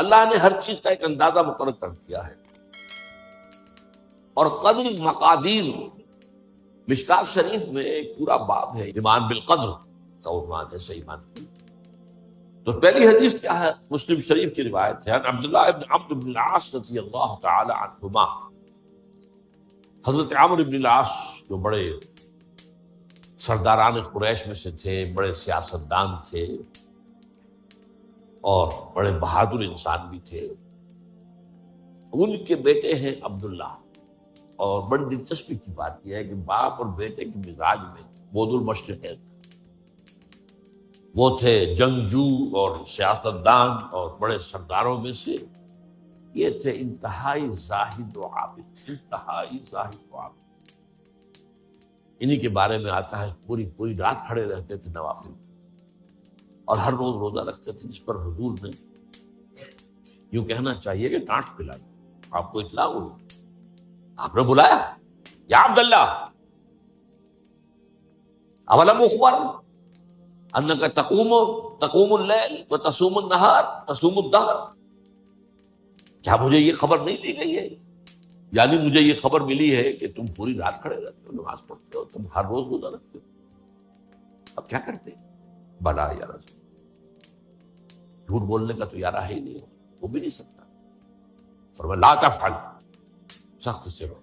اللہ نے ہر چیز کا ایک اندازہ مقرر کر دیا ہے. اور قدر مقادیر، مشکات شریف میں ایک پورا باب ہے ایمان بالقدر کا عنوان ہے. صحیح ایمان. تو پہلی حدیث کیا ہے؟ مسلم شریف کی روایت ہے، عبداللہ ابن عمرو بن العاص رضی اللہ تعالی عنہما. حضرت عمرو بن العاص جو بڑے سرداران قریش میں سے تھے، بڑے سیاستدان تھے اور بڑے بہادر انسان بھی تھے. ان کے بیٹے ہیں عبداللہ. اور بڑی دلچسپی کی بات یہ ہے کہ باپ اور بیٹے کے مزاج میں بود المشرقین. وہ تھے جنگجو اور سیاستدان اور بڑے سرداروں میں سے. یہ تھے انتہائی زاہد و عابد، انتہائی زاہد و عابد. انہی کے بارے میں آتا ہے پوری رات کھڑے رہتے تھے نوافل، اور ہر روز روزہ رکھتے تھے، جس پر حضور نے یوں کہنا چاہیے کہ ڈانٹ پلائی. آپ کو اطلاع ہوئی، آپ نے بلایا، یا عبداللہ اولم اخبر انک تقوم اللیل وتصوم النہار تصوم الدہر. کیا مجھے یہ خبر نہیں دی گئی ہے؟ یعنی مجھے یہ خبر ملی ہے کہ تم پوری رات کھڑے رہتے ہو، نماز پڑھتے ہو، تم ہر روز روزہ رکھتے ہو. اب کیا کرتے؟ بلا یا رسول، جھوٹ بولنے کا تو یارہ ہے ہی نہیں، وہ بھی نہیں سکتا. فرمایا لا تفعل، سخت سے رہو.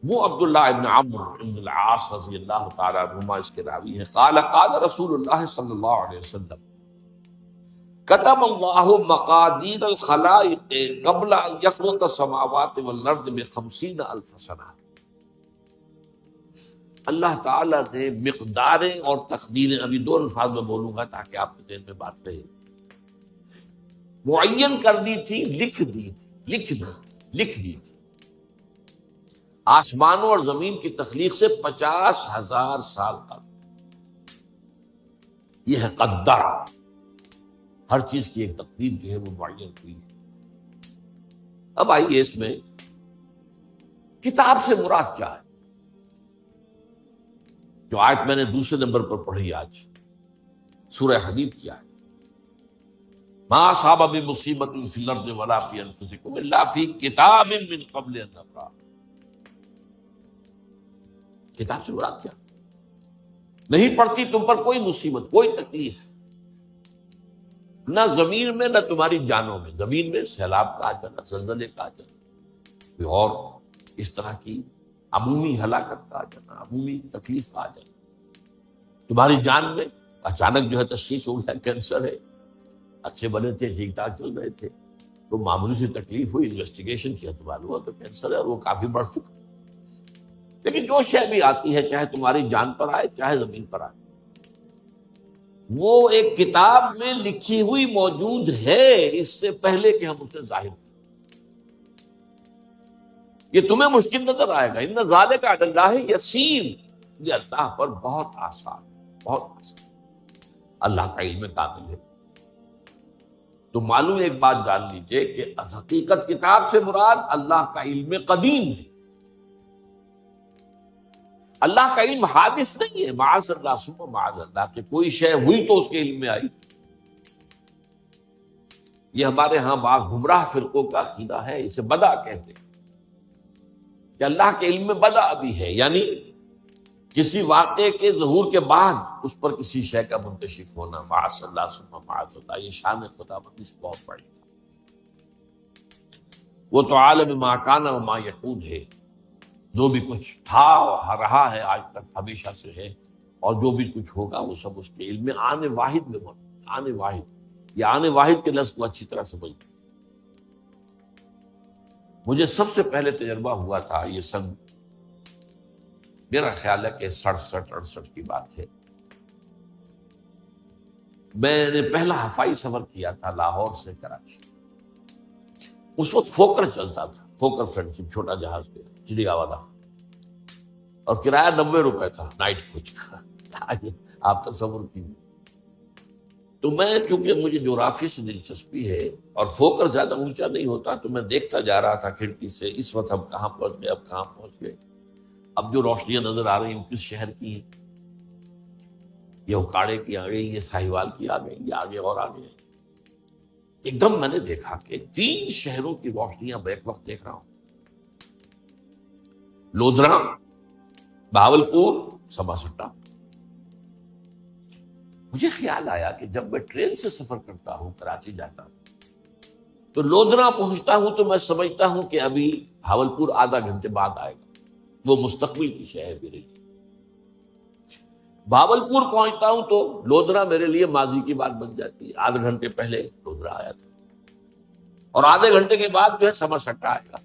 وہ عبداللہ ابن عمرو ابن العاص رضی اللہ تعالی عنہما اس کے راوی ہیں. قال رسول اللہ صلی اللہ علیہ وسلم کتب اللہ مقادیر الخلائق قبل ان یخلق السماوات والارض ب50,000 سنہ. اللہ تعالیٰ نے مقداریں اور تقدیریں، ابھی دو الفاظ میں بولوں گا تاکہ آپ کے ذہن میں بات رہے، معین کر دی تھی، لکھ دی تھی. آسمانوں اور زمین کی تخلیق سے 50,000 سال تک. یہ ہے قدر. ہر چیز کی ایک تقدیر جو ہے وہ معین ہوئی ہے. اب آئیے اس میں کتاب سے مراد کیا ہے؟ جو آیت میں نے دوسرے نمبر پر پڑھی آج، سورہ حدید کی آیت، ما اصاب من مصیبۃ فی الارض ولا فی انفسکم الا فی کتاب من قبل ان نبرأ. کتاب سے مراد کیا؟ نہیں پڑتی تم پر کوئی مصیبت، کوئی تکلیف، نہ زمین میں نہ تمہاری جانوں میں. زمین میں سیلاب کا آ جانا، زلزلے کا آ جانا، کوئی اور اس طرح کی عمومی ہلاکت کا آ جانا، عمومی تکلیف کا آ جانا. تمہاری جان میں اچانک جو ہے تشخیص ہو گیا کینسر ہے، اچھے بنے تھے، ٹھیک ٹھاک چل رہے تھے، تو معمولی سی تکلیف ہوئی، انویسٹیگیشن کیا تو معلوم ہوا تو کینسر ہے اور وہ کافی بڑھ چکا. لیکن جو شے بھی آتی ہے، چاہے تمہاری جان پر آئے چاہے زمین پر آئے، وہ ایک کتاب میں لکھی ہوئی موجود ہے اس سے پہلے کہ ہم اسے ظاہر کریں. یہ تمہیں مشکل نظر آئے گا، ان ذالک علی اللہ یسیر، یہ اللہ پر بہت آسان، بہت آسان. اللہ کا علم کامل ہے. تو معلوم ایک بات جان لیجئے کہ حقیقت کتاب سے مراد اللہ کا علم قدیم ہے. اللہ کا علم حادث نہیں ہے، معاذ اللہ ثم معاذ اللہ، کہ کوئی شے ہوئی تو اس کے علم میں آئی. یہ ہمارے ہاں بعض گمراہ فرقوں کا عقیدہ ہے، اسے بدع کہتے ہیں کہ اللہ کے علم میں بدع بھی ہے، یعنی کسی واقعے کے ظہور کے بعد اس پر کسی شے کا منکشف ہونا. معاذ اللہ ثم معاذ اللہ، یہ شان خدا بندی سے بہت بڑی. وہ تو عالم ما کان و ما یکون ہے، جو بھی کچھ تھا اور رہا ہے آج تک، ہمیشہ سے ہے، اور جو بھی کچھ ہوگا وہ سب اس کے علم میں آنے واحد میں موجود. آنے واحد، یہ آنے واحد کے لفظ کو اچھی طرح سمجھ. مجھے سب سے پہلے تجربہ ہوا تھا، یہ سن میرا خیال ہے کہ 67-68 کی بات ہے. میں نے پہلا ہفائی سفر کیا تھا لاہور سے کراچی. اس وقت فوکر چلتا تھا، فوکر فرینڈشپ، چھوٹا جہاز پہ چڑیا والا، اور کرایہ 90 روپے تھا نائٹ کوچ کا. آپ تصور کیجیے. تو میں، چونکہ مجھے جغرافی سے دلچسپی ہے اور فوکر زیادہ اونچا نہیں ہوتا، تو میں دیکھتا جا رہا تھا کھڑکی سے، اس وقت ہم کہاں پہنچ گئے، اب کہاں پہنچ گئے، اب جو روشنیاں نظر آ رہی ہیں کس شہر کی ہیں. یہ اکاڑے کی آ گئی، یہ ساہیوال کی آ گئی، یہ آگے اور آگے. ایک دم میں نے دیکھا کہ 3 شہروں کی روشنیاں میں ایک وقت دیکھ رہا ہوں، لودھرا، بہاولپور، سماسٹا۔ مجھے خیال آیا کہ جب میں ٹرین سے سفر کرتا ہوں، کراچی جاتا ہوں، تو لودھرا پہنچتا ہوں تو میں سمجھتا ہوں کہ ابھی بہاولپور آدھا گھنٹے بعد آئے گا، وہ مستقبل کی شے ہے میرے لیے۔ بہاولپور پہنچتا ہوں تو لودھرا میرے لیے ماضی کی بات بن جاتی ہے، آدھے گھنٹے پہلے لودھرا آیا تھا، اور آدھے گھنٹے کے بعد جو ہے سماسٹا آئے گا،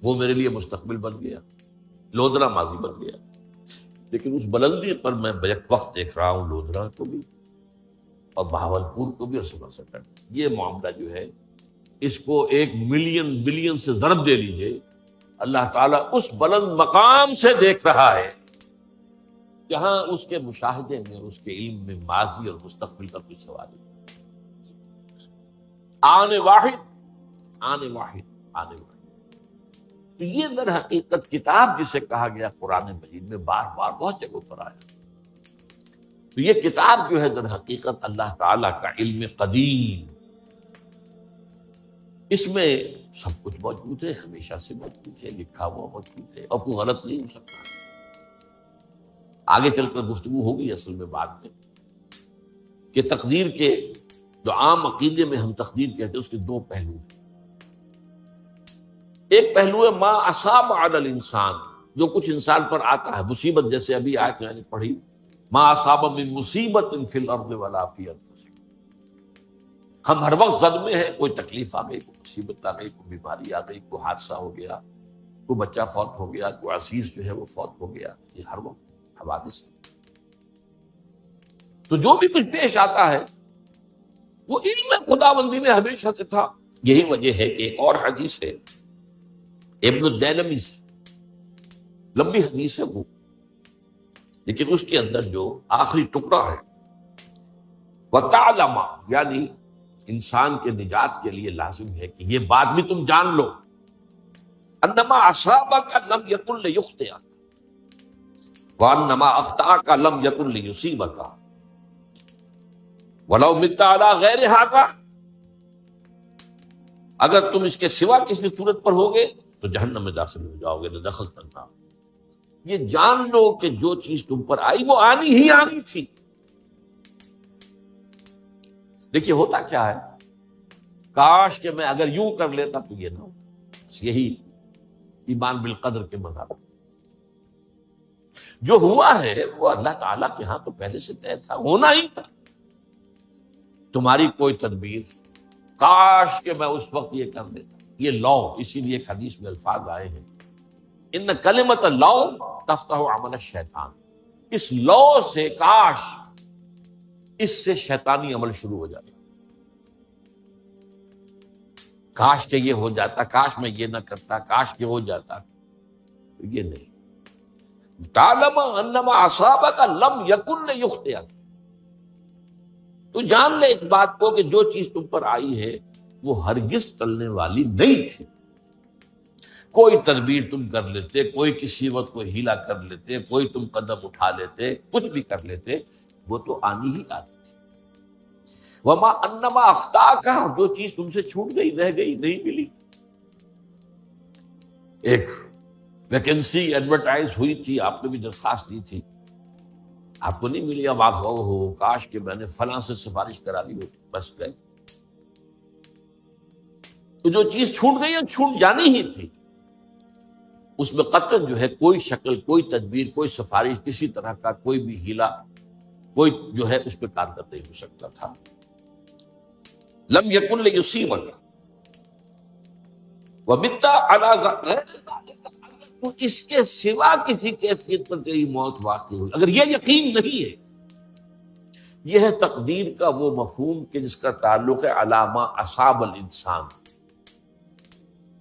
وہ میرے لیے مستقبل بن گیا، لودھرا ماضی بن گیا۔ لیکن اس بلندی پر میں بیک وقت دیکھ رہا ہوں لودھرا کو بھی اور بہاولپور کو بھی اور سماسٹا کو۔ یہ معاملہ جو ہے اس کو 1 ملین بلین سے ضرب دے لیجئے، اللہ تعالیٰ اس بلند مقام سے دیکھ رہا ہے جہاں اس کے مشاہدے میں، اس کے علم میں ماضی اور مستقبل کا کوئی سوال نہیں۔ آنے واحد، آنے واحد، آنے واحد۔ تو یہ در حقیقت کتاب جسے کہا گیا قرآن مجید میں بار بار بہت جگہوں پر آیا، تو یہ کتاب جو ہے در حقیقت اللہ تعالیٰ کا علم قدیم، اس میں سب کچھ موجود ہے، ہمیشہ سے موجود ہے، لکھا ہوا موجود ہے، اور کوئی غلط نہیں ہو سکتا۔ آگے چل کر گفتگو ہوگی اصل میں بعد میں کہ تقدیر کے جو عام عقیدے میں ہم تقدیر کہتے ہیں اس کے 2 پہلو ہیں۔ ایک پہلو ہے ما اصاب علی الانسان، جو کچھ انسان پر آتا ہے مصیبت، جیسے ابھی آیت میں نے پڑھی ما اصاب من مصیبت فی الارض ولا فی انفسکم۔ ہم ہر وقت زد میں ہیں، کوئی تکلیف آ گئی، کوئی مصیبت آ گئی، کوئی بیماری آ گئی، کوئی حادثہ ہو گیا، کوئی بچہ فوت ہو گیا، کوئی عزیز جو ہے وہ فوت ہو گیا، یہ ہر وقت حوادث ہے۔ تو جو بھی کچھ پیش آتا ہے وہ علم خداوندی میں ہمیشہ سے تھا۔ یہی وجہ ہے کہ ایک اور حدیث ہے ابن الدیلمی سے، لمبی حدیث ہے وہ، لیکن اس کے اندر جو آخری ٹکڑا ہے وَتَعْلَمَ، یعنی انسان کے نجات کے لیے لازم ہے کہ یہ بات بھی تم جان لو انما اصابک لم یکن لیخطئک وانما اخطاک لم یکن لیصیبک وَلَوْ مِتَّ عَلَىٰ غَيْرِ هَٰذَا، اگر تم اس کے سوا کسی صورت پر ہوگے تو جہنم میں داخل ہو جاؤ گے، لَدَخَلْتَ النَّارَ۔ یہ جان لو کہ جو چیز تم پر آئی وہ آنی ہی آنی تھی۔ دیکھیے ہوتا کیا ہے، کاش کہ میں اگر یوں کر لیتا تو یہ نہ ہو، بس یہی ایمان بالقدر کے مذہب۔ جو ہوا ہے وہ اللہ تعالیٰ کے ہاں تو پہلے سے طے تھا، ہونا ہی تھا۔ تمہاری کوئی تدبیر، کاش کہ میں اس وقت یہ کر دیتا، یہ لو، اسی لیے ایک حدیث میں الفاظ آئے ہیں ان کلمۃ لو تفتح عمل الشیطان، اس لو سے، کاش، اس سے شیطانی عمل شروع ہو جاتا، کاش کہ یہ ہو جاتا، کاش میں یہ نہ کرتا، کاش کہ ہو جاتا، یہ نہیں۔ تعلم انما اصابک لم یکن لیخطئک، تو جان لے اس بات کو کہ جو چیز تم پر آئی ہے وہ ہرگز ٹلنے والی نہیں تھی۔ کوئی تدبیر تم کر لیتے، کوئی کسی وقت کوئی ہیلا کر لیتے، کوئی تم قدم اٹھا لیتے، کچھ بھی کر لیتے، وہ تو آنی ہی آنی تھی۔ وما انما اخطاک، جو چیز تم سے چھوٹ گئی، رہ گئی، نہیں ملی۔ ایک ویکنسی ایڈورٹائز ہوئی تھی، آپ نے بھی درخواست دی تھی، آپ کو نہیں ملی، اب آپ ہو کاش کہ میں نے فلاں سے سفارش کرا لی ہو، بس گئے۔ تو جو چیز چھوٹ گئی ہے چھوٹ جانی ہی تھی، اس میں قطعاً جو ہے کوئی شکل، کوئی تدبیر، کوئی سفارش، کسی طرح کا کوئی بھی ہیلا، کوئی جو ہے اس پہ کارگر نہیں ہو سکتا تھا۔ لم یکن لیصیبک ومت علی غیر ذلک، اگر تو اس کے سوا کسی کیفیت پر تیری موت واقع ہوئی، اگر یہ یقین نہیں ہے، یہ ہے تقدیر کا وہ مفہوم کہ جس کا تعلق ہے علامہ اصاب الانسان،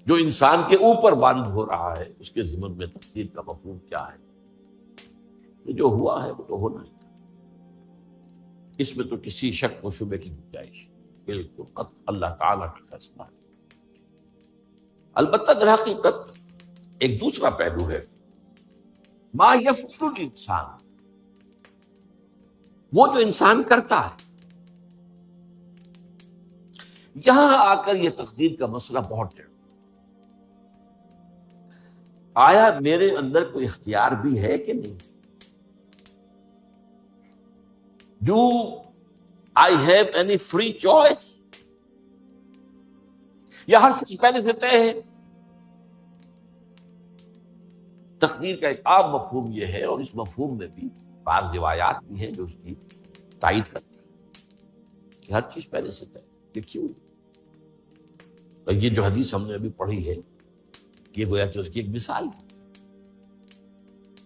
جو انسان کے اوپر وارد ہو رہا ہے، اس کے ضمن میں تقدیر کا مفہوم کیا ہے؟ جو ہوا ہے وہ تو ہونا ہی تھا، اس میں تو کسی شک و شبے کی گنجائش بالکل اللہ تعالیٰ کا فیصلہ ہے۔ البتہ در حقیقت ایک دوسرا پہلو ہے، ما یفعل الانسان، وہ جو انسان کرتا ہے۔ یہاں آ کر یہ تقدیر کا مسئلہ بہت ٹیڑھا، آیا میرے اندر کوئی اختیار بھی ہے کہ نہیں؟ Do I have any free choice? یا ہر چیز پہلے سے طے ہے؟ تقدیر کا ایک عام مفہوم یہ ہے، اور اس مفہوم میں بھی بعض روایات بھی ہیں جو اس کی تائید کرتی ہیں کہ ہر چیز پہلے سے طے ہے۔ یہ کیوں؟ اور یہ جو حدیث ہم نے ابھی پڑھی ہے یہ گویا کہ اس کی ایک مثال ہے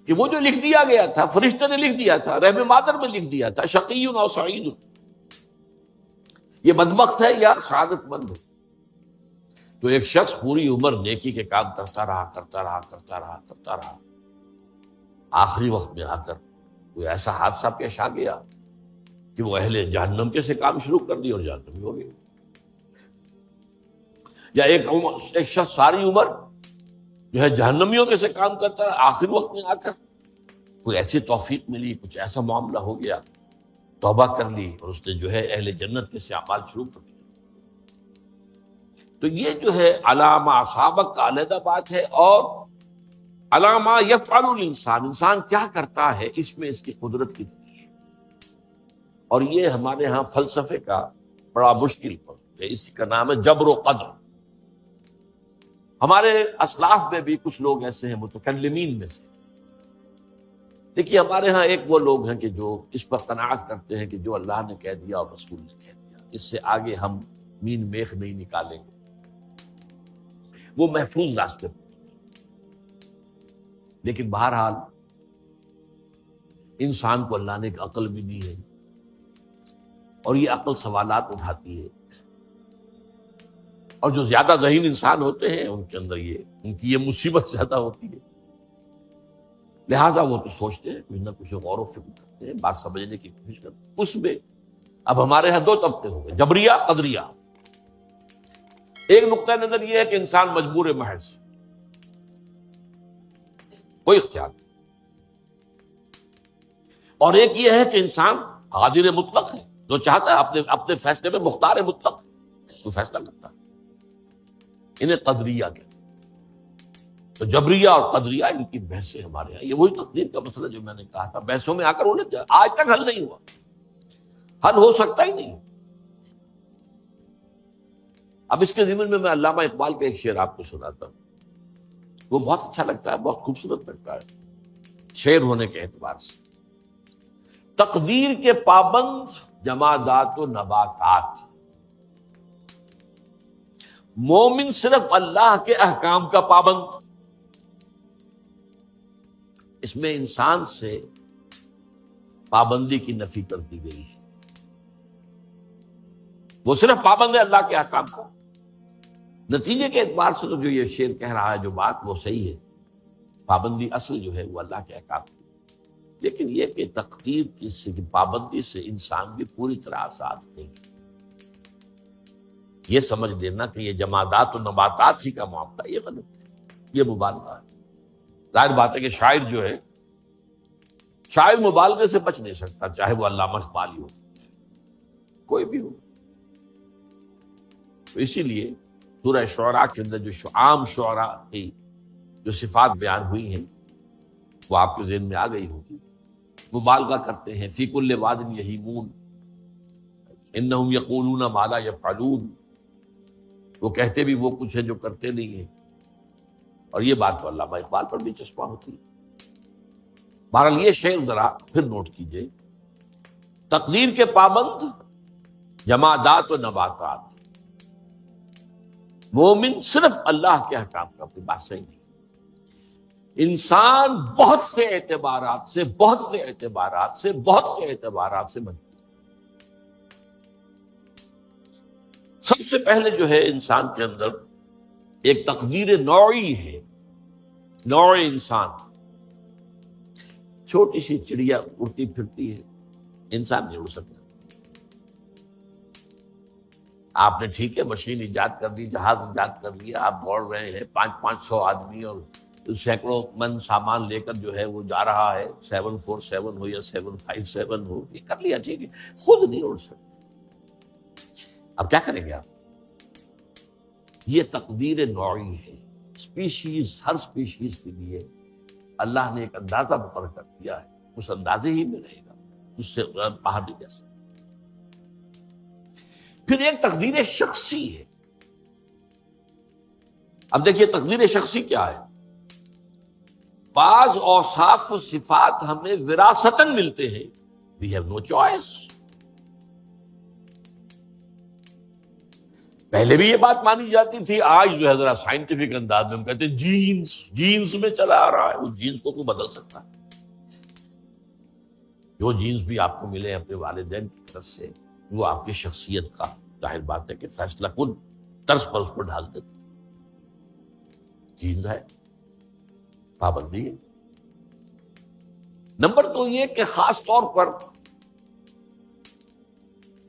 کہ وہ جو لکھ دیا گیا تھا، فرشتے نے لکھ دیا تھا، رحم مادر میں لکھ دیا تھا، شقی او سعید، یہ بدبخت ہے یا سعادت مند ہے۔ تو ایک شخص پوری عمر نیکی کے کام کرتا رہا، آخری وقت میں آ کر کوئی ایسا حادثہ پیش آ گیا کہ وہ اہل جہنم کے سے کام شروع کر دی اور جہنمی ہو گئے۔ یا ایک شخص ساری عمر جو ہے جہنمیوں کے سے کام کرتا رہا، آخری وقت میں آ کر کوئی ایسی توفیق ملی، کچھ ایسا معاملہ ہو گیا، توبہ کر لی اور اس نے جو ہے اہل جنت کے سے اعمال شروع کر دیے۔ تو یہ جو ہے علامہ سابق کا علیحدہ بات ہے، اور علامہ یفعل الانسان، انسان کیا کرتا ہے اس میں اس کی قدرت کی ہے۔ اور یہ ہمارے ہاں فلسفے کا بڑا مشکل پڑ ہے، اس کا نام ہے جبر و قدر۔ ہمارے اسلاف میں بھی کچھ لوگ ایسے ہیں متکلمین میں سے، دیکھیے ہمارے ہاں ایک وہ لوگ ہیں کہ جو اس پر قناعت کرتے ہیں کہ جو اللہ نے کہہ دیا اور رسول نے کہہ دیا، اس سے آگے ہم مین میخ نہیں نکالیں گے، وہ محفوظ راستے پر۔ لیکن بہرحال انسان کو اللہ نے ایک عقل بھی دی ہے، اور یہ عقل سوالات اٹھاتی ہے، اور جو زیادہ ذہین انسان ہوتے ہیں ان کے اندر ان کی یہ مصیبت زیادہ ہوتی ہے، لہٰذا وہ تو سوچتے ہیں، کچھ نہ کچھ غور و فکر کرتے ہیں، بات سمجھنے کی کوشش کرتے ہیں۔ اس میں اب ہمارے یہاں دو طبقے ہو گئے، جبریہ قدریہ۔ ایک نقطہ نظر یہ ہے کہ انسان مجبور محض، کوئی اختیار نہیں، اور ایک یہ ہے کہ انسان قادر مطلق ہے، جو چاہتا ہے اپنے فیصلے میں مختار مطلق ہے، تو فیصلہ کرتا ہے۔ انہیں قدریہ کہتے ہیں۔ تو جبریہ اور قدریہ ان کی بحثیں ہمارے یہاں، یہ وہی تقدیر کا مسئلہ جو میں نے کہا تھا، بحثوں میں آ کر انہیں آج تک حل نہیں ہوا، حل ہو سکتا ہی نہیں۔ اب اس کے ضمن میں علامہ اقبال کا ایک شعر آپ کو سناتا ہوں، وہ بہت اچھا لگتا ہے، بہت خوبصورت لگتا ہے شعر ہونے کے اعتبار سے۔ تقدیر کے پابند جمادات و نباتات، مومن صرف اللہ کے احکام کا پابند۔ اس میں انسان سے پابندی کی نفی کر دی گئی ہے، وہ صرف پابند ہے اللہ کے احکام کا۔ نتیجے کے اعتبار سے تو جو یہ شعر کہہ رہا ہے جو بات، وہ صحیح ہے، پابندی اصل جو ہے وہ اللہ کے احکام کی، لیکن یہ کہ تقدیر کی پابندی سے انسان بھی پوری طرح آزاد نہیں۔ یہ سمجھ لینا کہ یہ جمادات و نباتات ہی کا معاملہ، یہ غلط ہے، یہ مبالغہ ہے۔ ظاہر بات ہے کہ شاعر جو ہے، شاعر مبالغے سے بچ نہیں سکتا، چاہے وہ علامہ اقبال ہو، کوئی بھی ہو۔ تو اسی لیے سورہ شعراء کے اندر جو عام شعراء کی جو صفات بیان ہوئی ہیں وہ آپ کے ذہن میں آ گئی ہوگی۔ مبالغہ کرتے ہیں، فی کل واد یہیمون انہم یقولون ما لا یفعلون، وہ کہتے بھی وہ کچھ ہے جو کرتے نہیں ہیں، اور یہ بات تو علامہ اقبال پر بھی چسپاں ہوتی ہے۔ بہرحال یہ شعر ذرا پھر نوٹ کیجئے، تقدیر کے پابند جمادات و نباتات، مومن صرف اللہ کے احکام کا، کوئی بات صحیح نہیں۔ انسان بہت سے اعتبارات سے مجبور۔ سب سے پہلے جو ہے انسان کے اندر ایک تقدیر نوعی ہے، نوع انسان۔ چھوٹی سی چڑیا اڑتی پھرتی ہے، انسان نہیں اڑ سکتا۔ آپ نے ٹھیک ہے مشین ایجاد کر دی، جہاز ایجاد کر دیا، آپ دوڑ رہے ہیں 500 آدمی اور سینکڑوں من سامان لے کر جو ہے وہ جا رہا ہے، 747 ہو یا 757 ہو، یہ کر لیا ٹھیک ہے، خود نہیں اڑ سکتے۔ اب کیا کریں گے آپ؟ یہ تقدیر نوعی ہے. اسپیشیز، ہر اسپیشیز کے لیے اللہ نے ایک اندازہ مقرر کر دیا ہے، اس اندازے ہی میں رہے گا، اس سے باہر نہیں جا سکتا. پھر ایک تقدیر شخصی ہے. اب دیکھیے تقدیر شخصی کیا ہے. بعض اوصاف و صفات ہمیں وراثتاً ملتے ہیں. We have no choice. پہلے بھی یہ بات مانی جاتی تھی، آج جو ہے ذرا سائنٹیفک انداز میں ہم کہتے ہیں جینز میں چلا آ رہا ہے. اس جینز کو کوئی بدل سکتا ہے؟ جو جینز بھی آپ کو ملے اپنے والدین کی طرف سے، وہ آپ کی شخصیت کا ظاہر بات ہے کہ فیصلہ کن طرز پر اس پر ڈال دیتے. جینز ہے، پابندی ہے. نمبر دو یہ کہ خاص طور پر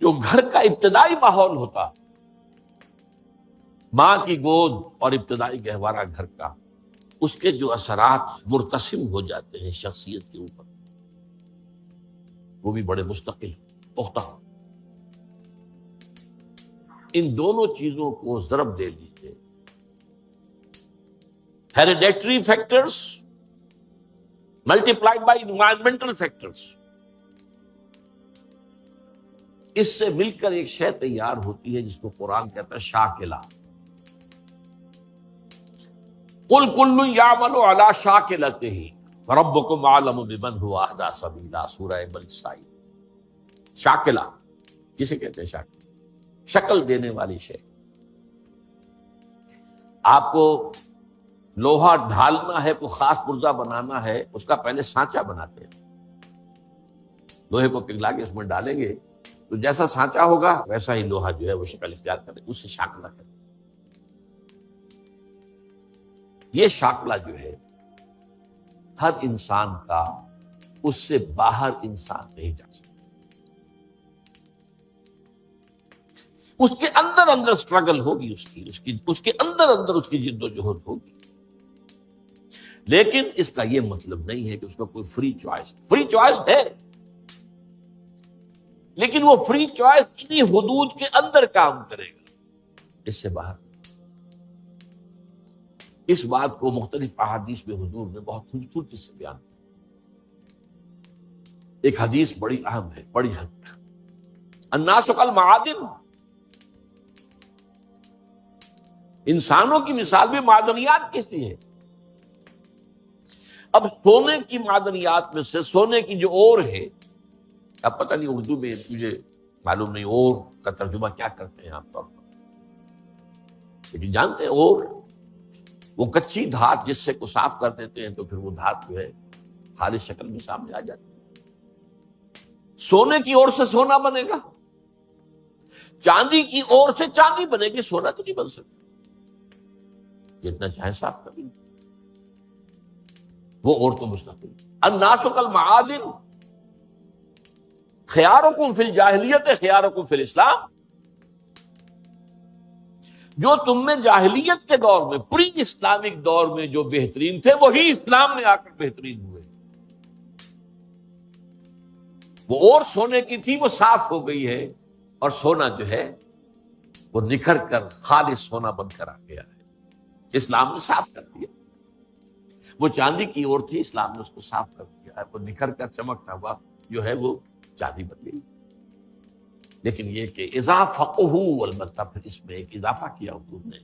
جو گھر کا ابتدائی ماحول ہوتا، ماں کی گود اور ابتدائی گہوارہ گھر کا، اس کے جو اثرات مرتسم ہو جاتے ہیں شخصیت کے اوپر، وہ بھی بڑے مستقل پختہ. ان دونوں چیزوں کو ضرب دے لیجیے. Hereditary factors multiplied by environmental factors, اس سے مل کر ایک شے تیار ہوتی ہے جس کو قرآن کہتا ہے شاکلہ. قل کل یعمل علی شاکلتہ فربکم اعلم بمن هو اہدی سبیلا، سورہ بنی اسرائیل. شاکلہ کسے کہتے ہیں؟ شکل دینے والی شے. آپ کو لوہا ڈھالنا ہے، کوئی خاص پرزہ بنانا ہے، اس کا پہلے سانچہ بناتے ہیں. لوہے کو پگھلا کے اس میں ڈالیں گے تو جیسا سانچہ ہوگا ویسا ہی لوہا جو ہے وہ شکل اختیار کرے، اس سے شاکلہ کرے. یہ شاکلہ جو ہے ہر انسان کا، اس سے باہر انسان نہیں جا سکتا. اس کے اندر اسٹرگل ہوگی، اس کے اندر اس کی جد و جہد ہوگی. لیکن اس کا یہ مطلب نہیں ہے کہ اس کا کوئی فری چوائس ہے، لیکن وہ فری چوائس اتنی حدود کے اندر کام کرے گا، اس سے باہر. اس بات کو مختلف احادیث میں حضور نے بہت خوبصورتی سے بیان کیا. ایک حدیث بڑی اہم ہے، بڑی حد. الناس کالمعادن، انسانوں کی مثال بھی معدنیات کی سی ہے. اب سونے کی معدنیات میں سے سونے کی جو اور ہے، اب پتہ نہیں اردو میں مجھے معلوم نہیں اور کا ترجمہ کیا کرتے ہیں عام طور پر، لیکن جانتے ہیں اور وہ کچی دھات جس سے کو صاف کر دیتے ہیں تو پھر وہ دھات جو ہے خالص شکل میں سامنے آ جاتی ہے. سونے کی اور سے سونا بنے گا، چاندی کی اور سے چاندی بنے گی، سونا تو نہیں بن سکتا جتنا چاہے صاف کر لیں. وہ اور تو مستقل. الناس کالمعادن خیارکم فی الجاہلیت خیارکم فی الاسلام. جو تم میں جاہلیت کے دور میں، پری اسلامک دور میں جو بہترین تھے، وہی اسلام میں آ کر بہترین ہوئے. وہ اور سونے کی تھی، وہ صاف ہو گئی ہے، اور سونا جو ہے وہ نکھر کر خالص سونا بن کر آ گیا ہے. اسلام نے صاف کر دیا. وہ چاندی کی اور تھی، اسلام نے اس کو صاف کر دیا ہے، وہ نکھر کر چمکتا ہوا جو ہے وہ چاندی بن گئی. لیکن یہ کہ اذا فقہوا، البتہ پھر اس میں ایک اضافہ کیا حضور نے،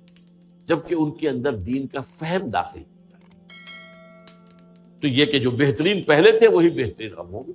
جبکہ ان کے اندر دین کا فہم داخل ہوتا ہے، تو یہ کہ جو بہترین پہلے تھے وہی بہترین اب ہوں گے.